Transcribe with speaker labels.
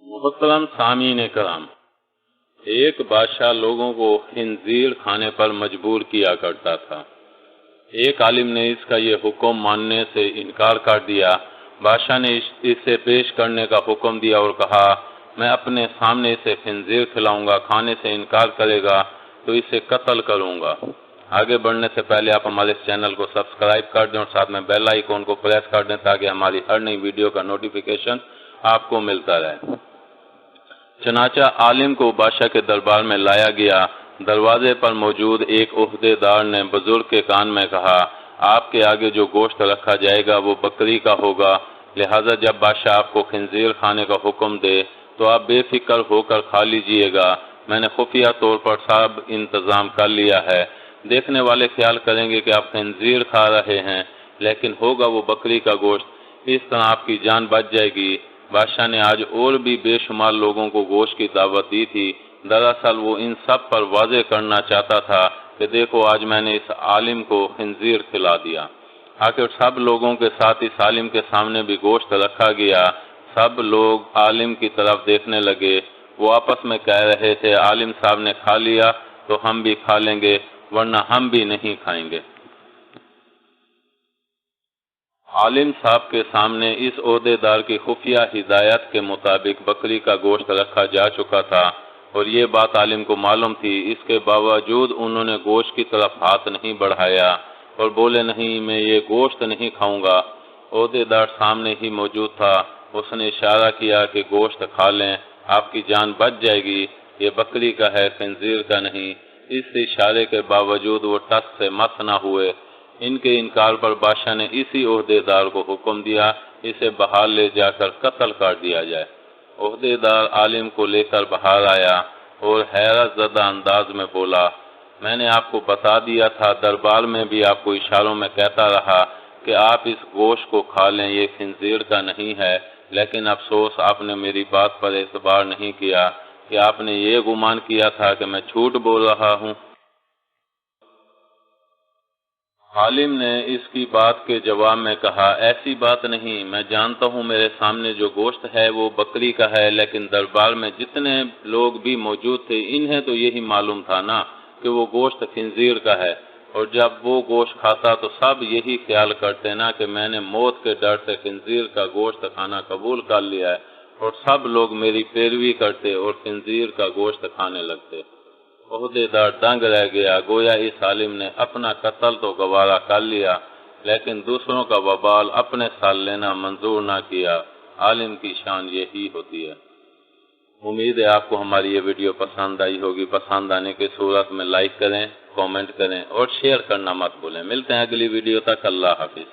Speaker 1: محترم سامعین کرام، ایک بادشاہ لوگوں کو خنزیر کھانے پر مجبور کیا کرتا تھا۔ ایک عالم نے اس کا یہ حکم ماننے سے انکار کر دیا۔ بادشاہ نے اسے پیش کرنے کا حکم دیا اور کہا، میں اپنے سامنے اسے خنزیر کھلاؤں گا، کھانے سے انکار کرے گا تو اسے قتل کروں گا۔ آگے بڑھنے سے پہلے آپ ہمارے اس چینل کو سبسکرائب کر دیں اور ساتھ میں بیل آئیکن کو پریس کر دیں تاکہ ہماری ہر نئی ویڈیو کا نوٹیفیکیشن آپ کو ملتا رہے۔ چنانچہ عالم کو بادشاہ کے دربار میں لایا گیا۔ دروازے پر موجود ایک عہدے دار نے بزرگ کے کان میں کہا، آپ کے آگے جو گوشت رکھا جائے گا وہ بکری کا ہوگا، لہذا جب بادشاہ آپ کو خنزیر کھانے کا حکم دے تو آپ بے فکر ہو کر کھا لیجئے گا۔ میں نے خفیہ طور پر سب انتظام کر لیا ہے۔ دیکھنے والے خیال کریں گے کہ آپ خنزیر کھا رہے ہیں لیکن ہوگا وہ بکری کا گوشت، اس طرح آپ کی جان بچ جائے گی۔ بادشاہ نے آج اور بھی بے شمار لوگوں کو گوشت کی دعوت دی تھی۔ دراصل وہ ان سب پر واضح کرنا چاہتا تھا کہ دیکھو آج میں نے اس عالم کو خنزیر کھلا دیا۔ آخر سب لوگوں کے ساتھ اس عالم کے سامنے بھی گوشت رکھا گیا۔ سب لوگ عالم کی طرف دیکھنے لگے۔ وہ آپس میں کہہ رہے تھے، عالم صاحب نے کھا لیا تو ہم بھی کھا لیں گے ورنہ ہم بھی نہیں کھائیں گے۔ عالم صاحب کے سامنے اس عہدے دار کی خفیہ ہدایت کے مطابق بکری کا گوشت رکھا جا چکا تھا اور یہ بات عالم کو معلوم تھی۔ اس کے باوجود انہوں نے گوشت کی طرف ہاتھ نہیں بڑھایا اور بولے، نہیں میں یہ گوشت نہیں کھاؤں گا۔ عہدے دار سامنے ہی موجود تھا۔ اس نے اشارہ کیا کہ گوشت کھا لیں، آپ کی جان بچ جائے گی، یہ بکری کا ہے خنزیر کا نہیں۔ اس اشارے کے باوجود وہ ٹس سے مس نہ ہوئے۔ ان کے انکار پر بادشاہ نے اسی عہدے دار کو حکم دیا، اسے باہر لے جا کر قتل کر دیا جائے۔ عہدے دار عالم کو لے کر باہر آیا اور حیرت زدہ انداز میں بولا، میں نے آپ کو بتا دیا تھا، دربار میں بھی آپ کو اشاروں میں کہتا رہا کہ آپ اس گوشت کو کھا لیں، یہ خنزیر کا نہیں ہے، لیکن افسوس آپ نے میری بات پر اعتبار نہیں کیا کہ آپ نے یہ گمان کیا تھا کہ میں جھوٹ بول رہا ہوں۔ عالم نے اس کی بات کے جواب میں کہا، ایسی بات نہیں، میں جانتا ہوں میرے سامنے جو گوشت ہے وہ بکری کا ہے، لیکن دربار میں جتنے لوگ بھی موجود تھے انہیں تو یہی معلوم تھا نا کہ وہ گوشت خنزیر کا ہے، اور جب وہ گوشت کھاتا تو سب یہی خیال کرتے نا کہ میں نے موت کے ڈر سے خنزیر کا گوشت کھانا قبول کر لیا ہے، اور سب لوگ میری پیروی کرتے اور خنزیر کا گوشت کھانے لگتے۔ عہدے دار دنگ رہ گیا، گویا اس عالم نے اپنا قتل تو گوارا کر لیا لیکن دوسروں کا وبال اپنے سر لینا منظور نہ کیا۔ عالم کی شان یہی ہوتی ہے۔ امید ہے آپ کو ہماری یہ ویڈیو پسند آئی ہوگی۔ پسند آنے کی صورت میں لائک کریں، کامنٹ کریں اور شیئر کرنا مت بھولیں۔ ملتے ہیں اگلی ویڈیو تک، اللہ حافظ۔